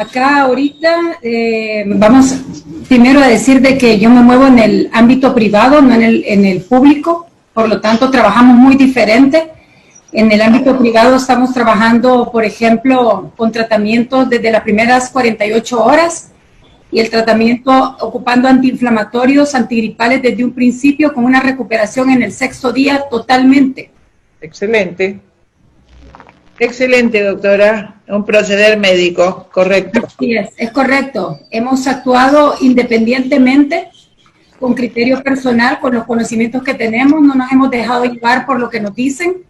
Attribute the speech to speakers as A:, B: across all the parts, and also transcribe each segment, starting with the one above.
A: acá ahorita vamos primero a decir de que yo me muevo en el ámbito privado, no en el público, por lo tanto trabajamos muy diferente. En el ámbito privado estamos trabajando, por ejemplo, con tratamientos desde las primeras 48 horas y el tratamiento ocupando antiinflamatorios, antigripales desde un principio con una recuperación en el 6º día totalmente.
B: Excelente. Excelente, doctora. Un proceder médico, correcto.
A: Así es correcto. Hemos actuado independientemente, con criterio personal, con los conocimientos que tenemos, no nos hemos dejado llevar por lo que nos dicen.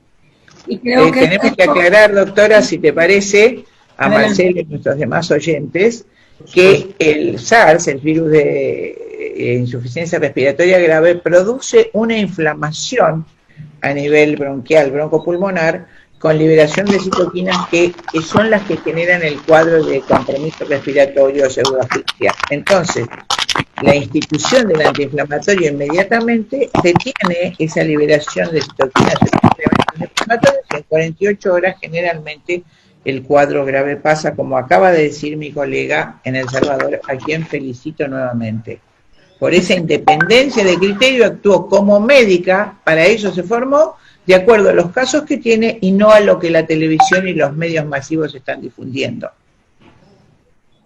A: Y creo que
B: tenemos que aclarar, doctora, si te parece, a Marcelo y nuestros demás oyentes, que el SARS, el virus de insuficiencia respiratoria grave, produce una inflamación a nivel bronquial, broncopulmonar, con liberación de citoquinas que son las que generan el cuadro de compromiso respiratorio o pseudoasfixia. Entonces, la institución del antiinflamatorio inmediatamente detiene esa liberación de citoquinas inflamatorias y en 48 horas generalmente el cuadro grave pasa, como acaba de decir mi colega en El Salvador, a quien felicito nuevamente. Por esa independencia de criterio actuó como médica, para ello se formó, de acuerdo a los casos que tiene y no a lo que la televisión y los medios masivos están difundiendo.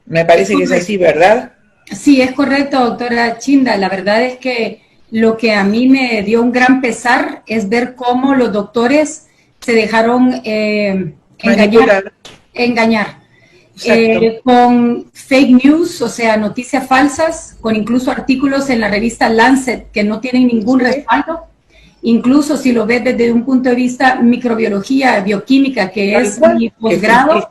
B: Me parece que es así, ¿verdad?
A: Sí, es correcto, doctora Chinda. La verdad es que lo que a mí me dio un gran pesar es ver cómo los doctores se dejaron engañar. Con fake news, o sea, noticias falsas, con incluso artículos en la revista Lancet que no tienen ningún respaldo. Incluso si lo ves desde un punto de vista microbiología, bioquímica, que es mi posgrado,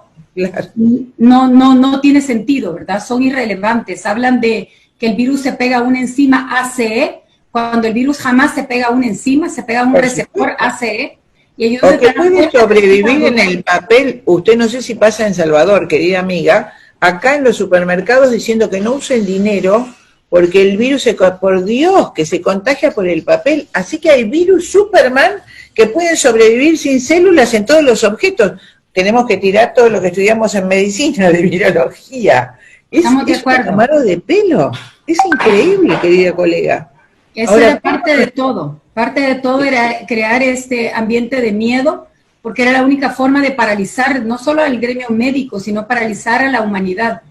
A: no tiene sentido, ¿verdad? Son irrelevantes. Hablan de que el virus se pega a una enzima ACE, cuando el virus jamás se pega a una enzima, se pega a un receptor ACE. Y
B: o que puede sobrevivir en el papel. Usted no sé si pasa en Salvador, querida amiga, acá en los supermercados diciendo que no usen dinero porque el virus, por Dios, que se contagia por el papel. Así que hay virus Superman que pueden sobrevivir sin células en todos los objetos. Tenemos que tirar todo lo que estudiamos en medicina, de virología.
A: Estamos de acuerdo.
B: Un tomarlo de pelo. Es increíble, querida colega.
A: Esa era parte de todo. Parte de todo era crear este ambiente de miedo, porque era la única forma de paralizar no solo al gremio médico, sino paralizar a la humanidad.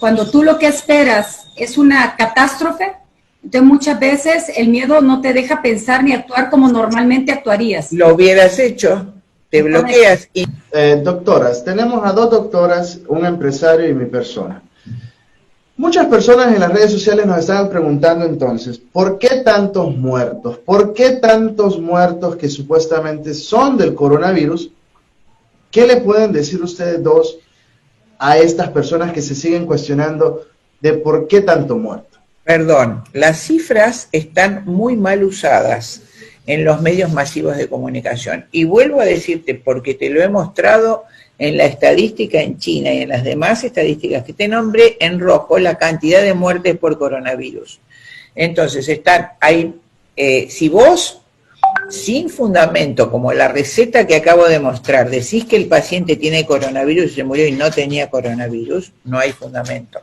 A: Cuando tú lo que esperas es una catástrofe, entonces muchas veces el miedo no te deja pensar ni actuar como normalmente actuarías.
B: Lo hubieras hecho, te bloqueas.
C: Doctoras, tenemos a dos doctoras, un empresario y mi persona. Muchas personas en las redes sociales nos estaban preguntando entonces, ¿por qué tantos muertos? ¿Por qué tantos muertos que supuestamente son del coronavirus? ¿Qué le pueden decir ustedes dos a estas personas que se siguen cuestionando de por qué tanto muerto?
B: Perdón, las cifras están muy mal usadas en los medios masivos de comunicación. Y vuelvo a decirte, porque te lo he mostrado en la estadística en China y en las demás estadísticas que te nombré, en rojo la cantidad de muertes por coronavirus. Entonces, están ahí, si vos, sin fundamento, como la receta que acabo de mostrar, decís que el paciente tiene coronavirus y se murió y no tenía coronavirus, no hay fundamento.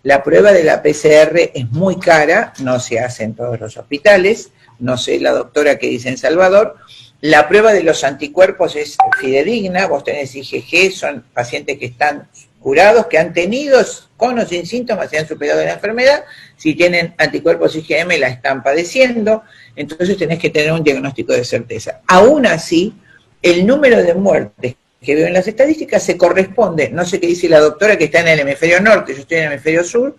B: La prueba de la PCR es muy cara, no se hace en todos los hospitales, no sé la doctora que dice en Salvador. La prueba de los anticuerpos es fidedigna, vos tenés IgG, son pacientes que están curados, que han tenido con o sin síntomas, se han superado la enfermedad, si tienen anticuerpos IgM la están padeciendo, entonces tenés que tener un diagnóstico de certeza. Aún así, el número de muertes que veo en las estadísticas se corresponde, no sé qué dice la doctora que está en el hemisferio norte, yo estoy en el hemisferio sur,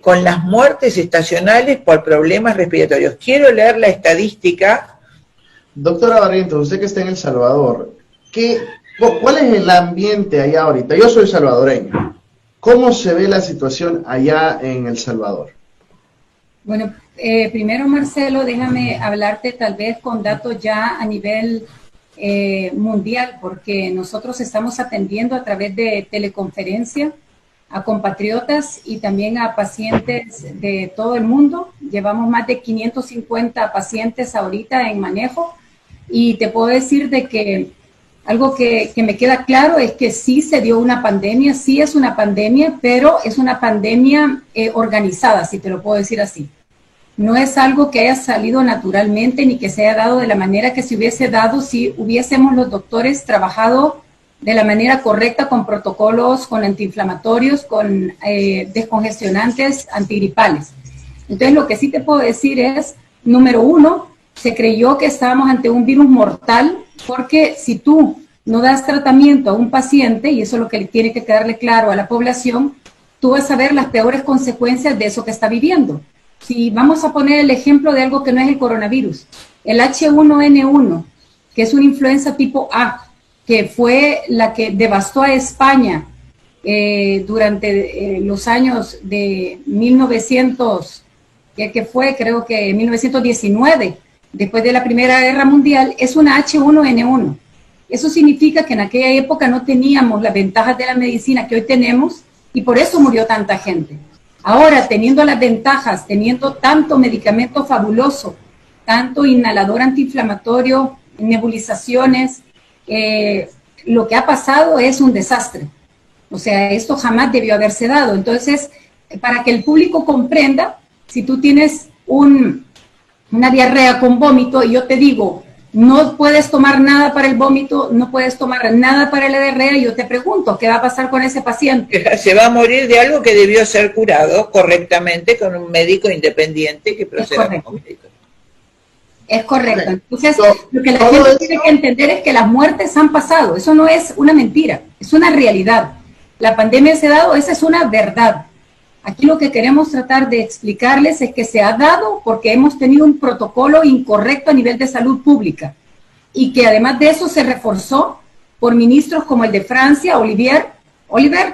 B: con las muertes estacionales por problemas respiratorios. Quiero leer la estadística.
C: Doctora Barrientos, usted que está en El Salvador, ¿cuál es el ambiente allá ahorita? Yo soy salvadoreño. ¿Cómo se ve la situación allá en El Salvador?
A: Bueno, primero, Marcelo, déjame hablarte tal vez con datos ya a nivel mundial, porque nosotros estamos atendiendo a través de teleconferencia a compatriotas y también a pacientes de todo el mundo. Llevamos más de 550 pacientes ahorita en manejo y te puedo decir de que algo que me queda claro es que sí se dio una pandemia, sí es una pandemia, pero es una pandemia organizada, si te lo puedo decir así. No es algo que haya salido naturalmente ni que se haya dado de la manera que se hubiese dado si hubiésemos los doctores trabajado de la manera correcta con protocolos, con antiinflamatorios, con descongestionantes, antigripales. Entonces, lo que sí te puedo decir es, número uno, se creyó que estábamos ante un virus mortal, porque si tú no das tratamiento a un paciente, y eso es lo que tiene que quedarle claro a la población, tú vas a ver las peores consecuencias de eso que está viviendo. Si vamos a poner el ejemplo de algo que no es el coronavirus, el H1N1, que es una influenza tipo A, que fue la que devastó a España durante los años de 1900, que fue creo que 1919, después de la Primera Guerra Mundial, es una H1N1. Eso significa que en aquella época no teníamos las ventajas de la medicina que hoy tenemos y por eso murió tanta gente. Ahora, teniendo las ventajas, teniendo tanto medicamento fabuloso, tanto inhalador antiinflamatorio, nebulizaciones, lo que ha pasado es un desastre. O sea, esto jamás debió haberse dado. Entonces, para que el público comprenda, si tú tienes una diarrea con vómito y yo te digo, no puedes tomar nada para el vómito, no puedes tomar nada para la diarrea, y yo te pregunto, ¿qué va a pasar con ese paciente?
B: Se va a morir de algo que debió ser curado correctamente con un médico independiente que proceda como médico.
A: Es correcto. Entonces, lo que la gente tiene que entender es que las muertes han pasado. Eso no es una mentira, es una realidad. La pandemia se ha dado, esa es una verdad. Aquí lo que queremos tratar de explicarles es que se ha dado porque hemos tenido un protocolo incorrecto a nivel de salud pública y que además de eso se reforzó por ministros como el de Francia, Oliver,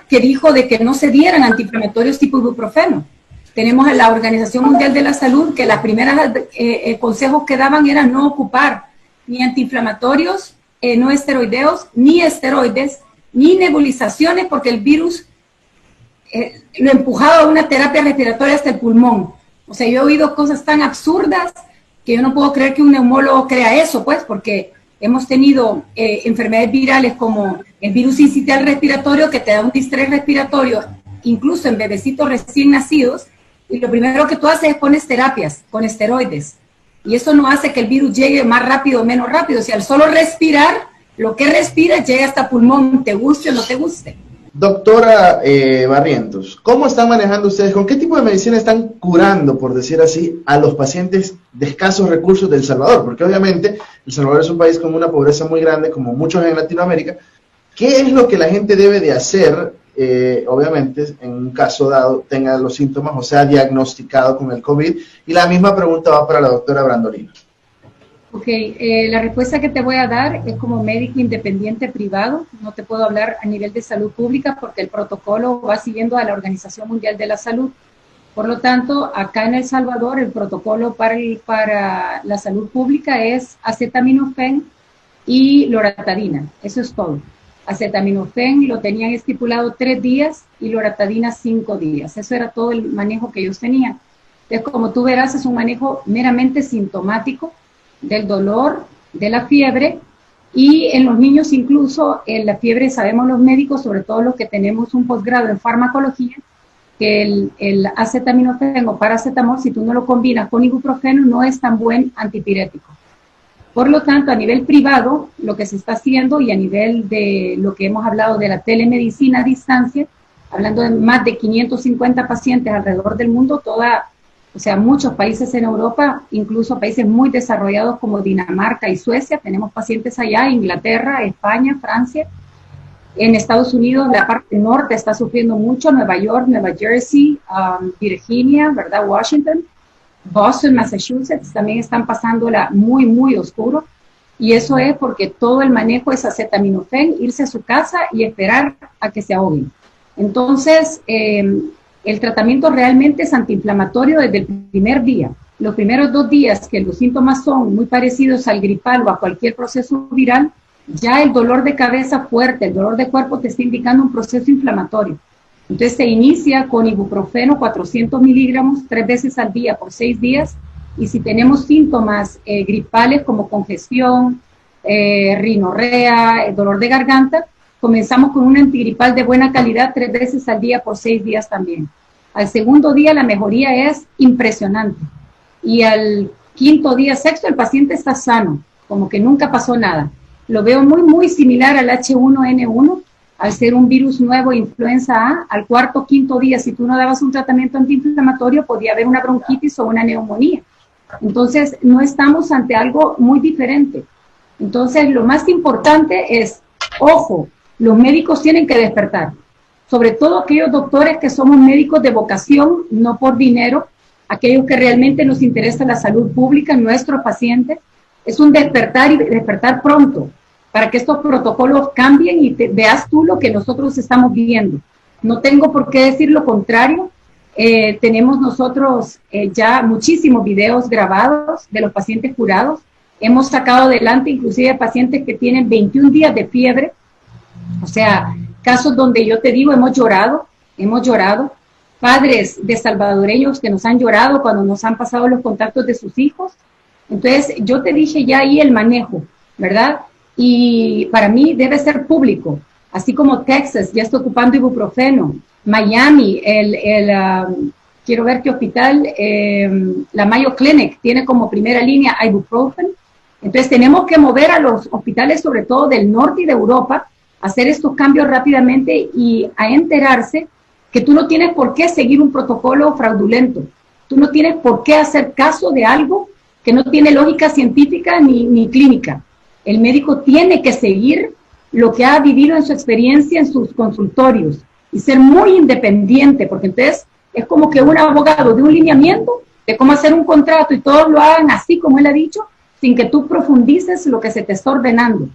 A: que dijo de que no se dieran antiinflamatorios tipo ibuprofeno. Tenemos a la Organización Mundial de la Salud que las primeras consejos que daban eran no ocupar ni antiinflamatorios, no esteroideos, ni esteroides, ni nebulizaciones porque el virus lo empujaba a una terapia respiratoria hasta el pulmón. O sea, yo he oído cosas tan absurdas que yo no puedo creer que un neumólogo crea eso, pues, porque hemos tenido enfermedades virales como el virus sincitial respiratorio que te da un distrés respiratorio, incluso en bebecitos recién nacidos, y lo primero que tú haces es pones terapias con esteroides. Y eso no hace que el virus llegue más rápido o menos rápido. O sea, al solo respirar, lo que respira llega hasta pulmón, te guste o no te guste.
C: Doctora Barrientos, ¿cómo están manejando ustedes? ¿Con qué tipo de medicina están curando, por decir así, a los pacientes de escasos recursos de El Salvador? Porque obviamente El Salvador es un país con una pobreza muy grande, como muchos en Latinoamérica. ¿Qué es lo que la gente debe de hacer, obviamente, en un caso dado, tenga los síntomas o sea diagnosticado con el COVID? Y la misma pregunta va para la doctora Brandolino.
A: Ok, la respuesta que te voy a dar es como médico independiente privado. No te puedo hablar a nivel de salud pública porque el protocolo va siguiendo a la Organización Mundial de la Salud. Por lo tanto, acá en El Salvador, el protocolo para la salud pública es acetaminofén y loratadina. Eso es todo. Acetaminofén lo tenían estipulado 3 días y loratadina 5 días. Eso era todo el manejo que ellos tenían. Entonces, como tú verás, es un manejo meramente sintomático del dolor, de la fiebre, y en los niños incluso en la fiebre sabemos los médicos, sobre todo los que tenemos un posgrado en farmacología, que el acetaminofén o paracetamol, si tú no lo combinas con ibuprofeno, no es tan buen antipirético. Por lo tanto, a nivel privado, lo que se está haciendo y a nivel de lo que hemos hablado de la telemedicina a distancia, hablando de más de 550 pacientes alrededor del mundo, o sea, muchos países en Europa, incluso países muy desarrollados como Dinamarca y Suecia, tenemos pacientes allá, Inglaterra, España, Francia. En Estados Unidos, la parte norte está sufriendo mucho, Nueva York, Nueva Jersey, Virginia, ¿verdad? Washington, Boston, Massachusetts, también están pasándola muy, muy oscuro. Y eso es porque todo el manejo es acetaminofén, irse a su casa y esperar a que se ahoguen. Entonces, el tratamiento realmente es antiinflamatorio desde el primer día. Los primeros 2 días que los síntomas son muy parecidos al gripal o a cualquier proceso viral, ya el dolor de cabeza fuerte, el dolor de cuerpo te está indicando un proceso inflamatorio. Entonces se inicia con ibuprofeno 400 miligramos 3 veces al día por 6 días, y si tenemos síntomas gripales como congestión, rinorrea, dolor de garganta, comenzamos con un antigripal de buena calidad 3 veces al día por 6 días también. Al segundo día la mejoría es impresionante. Y al quinto día, sexto, el paciente está sano, como que nunca pasó nada. Lo veo muy, muy similar al H1N1, al ser un virus nuevo, influenza A. Al cuarto, quinto día, si tú no dabas un tratamiento antiinflamatorio, podía haber una bronquitis o una neumonía. Entonces, no estamos ante algo muy diferente. Entonces, lo más importante es, ojo, los médicos tienen que despertar. Sobre todo aquellos doctores que somos médicos de vocación, no por dinero, aquellos que realmente nos interesa la salud pública, nuestros pacientes, es un despertar y despertar pronto, para que estos protocolos cambien y veas tú lo que nosotros estamos viendo. No tengo por qué decir lo contrario. Tenemos nosotros ya muchísimos videos grabados de los pacientes curados. Hemos sacado adelante inclusive pacientes que tienen 21 días de fiebre. O sea, casos donde yo te digo, hemos llorado. Padres de salvadoreños que nos han llorado cuando nos han pasado los contactos de sus hijos. Entonces, yo te dije ya ahí el manejo, ¿verdad? Y para mí debe ser público, así como Texas ya está ocupando ibuprofeno, Miami, quiero ver qué hospital, la Mayo Clinic tiene como primera línea ibuprofen. Entonces tenemos que mover a los hospitales, sobre todo del norte y de Europa, a hacer estos cambios rápidamente y a enterarse que tú no tienes por qué seguir un protocolo fraudulento, tú no tienes por qué hacer caso de algo que no tiene lógica científica ni clínica. El médico tiene que seguir lo que ha vivido en su experiencia en sus consultorios y ser muy independiente, porque entonces es como que un abogado de un lineamiento de cómo hacer un contrato y todos lo hagan así como él ha dicho, sin que tú profundices lo que se te está ordenando.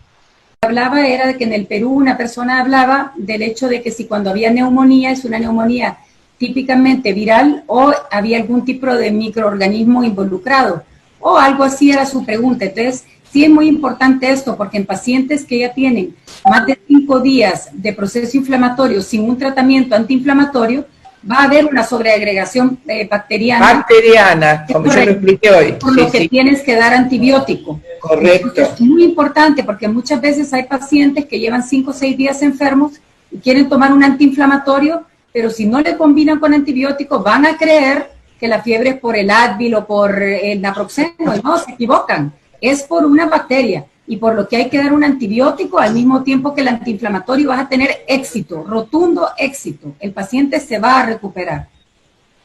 A: Hablaba era de que en el Perú una persona hablaba del hecho de que si cuando había neumonía, es una neumonía típicamente viral o había algún tipo de microorganismo involucrado, o algo así era su pregunta. Entonces, sí es muy importante esto, porque en pacientes que ya tienen más de 5 días de proceso inflamatorio sin un tratamiento antiinflamatorio, va a haber una sobreagregación bacteriana.
B: Bacteriana, como yo lo expliqué hoy.
A: Por lo que tienes que dar antibiótico.
B: Correcto.
A: Entonces, es muy importante, porque muchas veces hay pacientes que llevan 5 o 6 días enfermos y quieren tomar un antiinflamatorio, pero si no le combinan con antibióticos, van a creer que la fiebre es por el Advil o por el naproxeno, y no, se equivocan. Es por una bacteria y por lo que hay que dar un antibiótico al mismo tiempo que el antiinflamatorio. Vas a tener éxito, rotundo éxito. El paciente se va a recuperar.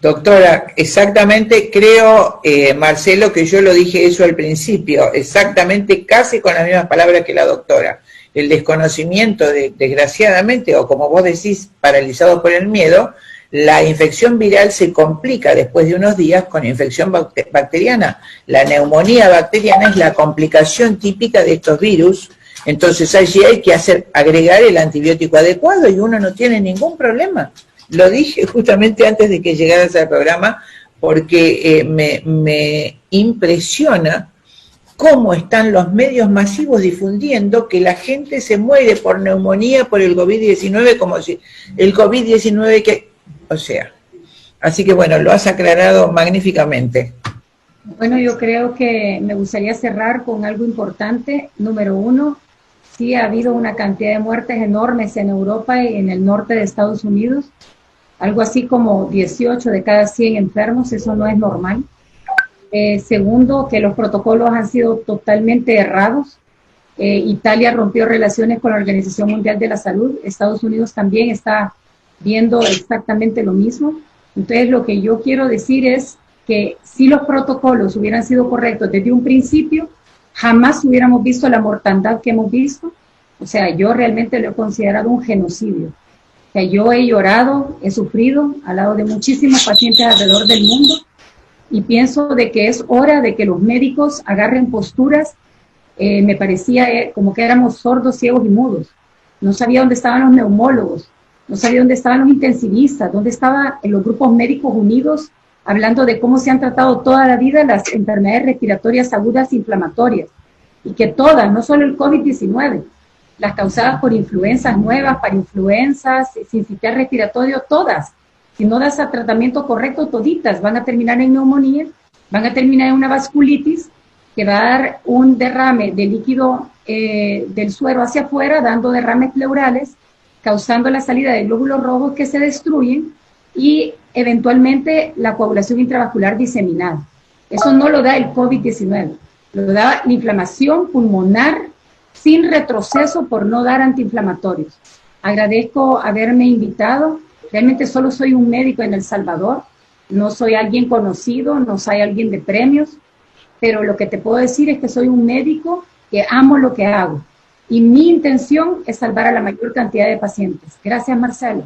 B: Doctora, exactamente, creo, Marcelo, que yo lo dije eso al principio, exactamente, casi con las mismas palabras que la doctora. El desconocimiento, desgraciadamente, o como vos decís, paralizado por el miedo, la infección viral se complica después de unos días con infección bacteriana. La neumonía bacteriana es la complicación típica de estos virus. Entonces allí hay que agregar el antibiótico adecuado y uno no tiene ningún problema. Lo dije justamente antes de que llegaras al programa porque me impresiona cómo están los medios masivos difundiendo que la gente se muere por neumonía, por el COVID-19, como si el COVID-19 que... O sea, así que bueno, lo has aclarado magníficamente.
A: Bueno, yo creo que me gustaría cerrar con algo importante. Número 1, sí ha habido una cantidad de muertes enormes en Europa y en el norte de Estados Unidos. Algo así como 18 de cada 100 enfermos, eso no es normal. Segundo, que los protocolos han sido totalmente errados. Italia rompió relaciones con la Organización Mundial de la Salud. Estados Unidos también está viendo exactamente lo mismo. Entonces, lo que yo quiero decir es que si los protocolos hubieran sido correctos desde un principio, jamás hubiéramos visto la mortandad que hemos visto. O sea, yo realmente lo he considerado un genocidio. O sea, yo he llorado, he sufrido al lado de muchísimos pacientes alrededor del mundo y pienso de que es hora de que los médicos agarren posturas. Me parecía como que éramos sordos, ciegos y mudos. No sabía dónde estaban los neumólogos. No sabía dónde estaban los intensivistas, dónde estaban los grupos médicos unidos hablando de cómo se han tratado toda la vida las enfermedades respiratorias agudas inflamatorias. Y que todas, no solo el COVID-19, las causadas por influencias nuevas, parainfluencias, sincitial respiratorio, todas. Si no das a tratamiento correcto, toditas van a terminar en neumonía, van a terminar en una vasculitis que va a dar un derrame de líquido del suero hacia afuera, dando derrames pleurales, causando la salida de glóbulos rojos que se destruyen y eventualmente la coagulación intravascular diseminada. Eso no lo da el COVID-19, lo da la inflamación pulmonar sin retroceso por no dar antiinflamatorios. Agradezco haberme invitado. Realmente solo soy un médico en El Salvador, no soy alguien conocido, no soy alguien de premios, pero lo que te puedo decir es que soy un médico que amo lo que hago y mi intención es salvar a la mayor cantidad de pacientes. Gracias, Marcelo.